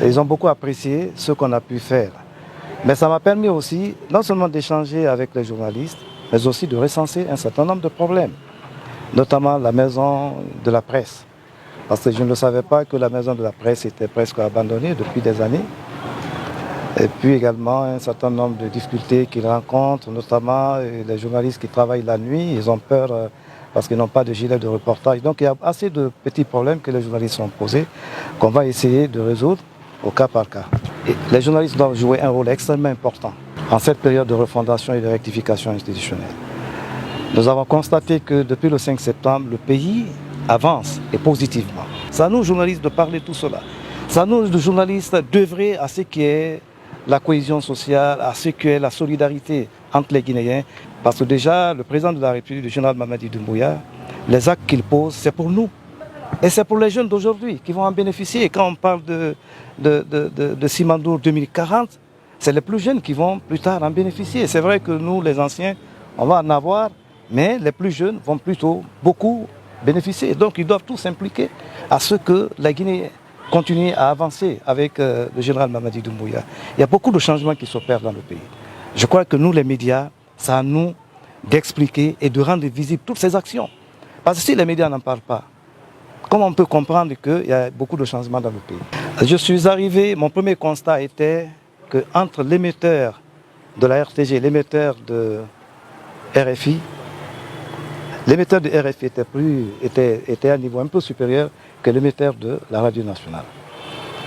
Ils ont beaucoup apprécié ce qu'on a pu faire. Mais ça m'a permis aussi non seulement d'échanger avec les journalistes, mais aussi de recenser un certain nombre de problèmes, notamment la maison de la presse. Parce que je ne savais pas que la maison de la presse était presque abandonnée depuis des années. Et puis également un certain nombre de difficultés qu'ils rencontrent, notamment les journalistes qui travaillent la nuit, ils ont peur parce qu'ils n'ont pas de gilet de reportage. Donc il y a assez de petits problèmes que les journalistes ont posés qu'on va essayer de résoudre au cas par cas. Et les journalistes doivent jouer un rôle extrêmement important en cette période de refondation et de rectification institutionnelle. Nous avons constaté que depuis le 5 septembre, le pays avance et positivement. C'est à nous, journalistes, de parler de tout cela. C'est à nous, journalistes, d'œuvrer à ce qui est la cohésion sociale, à ce qui est la solidarité entre les Guinéens. Parce que déjà, le président de la République, le général Mamadi Doumbouya, les actes qu'il pose, c'est pour nous. Et c'est pour les jeunes d'aujourd'hui qui vont en bénéficier. Et quand on parle de Simandour 2040, c'est les plus jeunes qui vont plus tard en bénéficier. C'est vrai que nous, les anciens, on va en avoir, mais les plus jeunes vont plutôt beaucoup bénéficier. Donc ils doivent tous s'impliquer à ce que la Guinée continue à avancer avec le général Mamadi Doumbouya. Il y a beaucoup de changements qui s'opèrent dans le pays. Je crois que nous, les médias, c'est à nous d'expliquer et de rendre visibles toutes ces actions. Parce que si les médias n'en parlent pas, comment on peut comprendre qu'il y a beaucoup de changements dans le pays? Je suis arrivé, mon premier constat était qu'entre l'émetteur de la RTG et l'émetteur de RFI, l'émetteur de RFI était à un niveau un peu supérieur que l'émetteur de la radio nationale.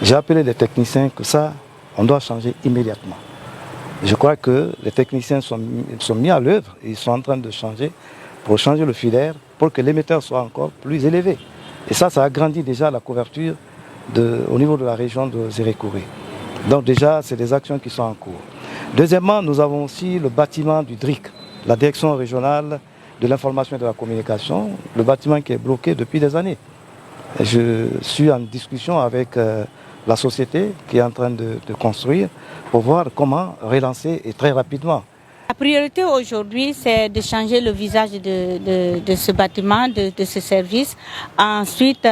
J'ai appelé les techniciens que ça, on doit changer immédiatement. Je crois que les techniciens sont mis à l'œuvre, ils sont en train de changer pour changer le filaire, pour que l'émetteur soit encore plus élevé. Et ça agrandit déjà la couverture au niveau de la région de Zérékouré. Donc déjà, c'est des actions qui sont en cours. Deuxièmement, nous avons aussi le bâtiment du DRIC, la direction régionale de l'information et de la communication, le bâtiment qui est bloqué depuis des années. Et je suis en discussion avec la société qui est en train de construire pour voir comment relancer et très rapidement. La priorité aujourd'hui, c'est de changer le visage de ce bâtiment, de ce service. Ensuite,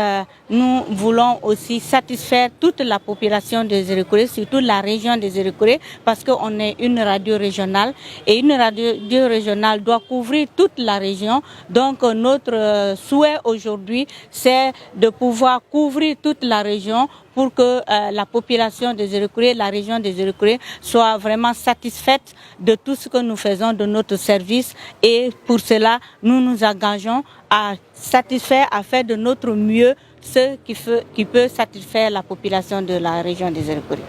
nous voulons aussi satisfaire toute la population de Zérékouré, surtout la région de Zérékouré, parce qu'on est une radio régionale et une radio régionale doit couvrir toute la région. Donc, notre souhait aujourd'hui, c'est de pouvoir couvrir toute la région pour que la population de Zérékouré, la région de Zérékouré, soit vraiment satisfaite de tout ce que nous faisons de notre service. Et pour cela, nous nous engageons à satisfaire, à faire de notre mieux ce qui peut satisfaire la population de la région de Zérékouré.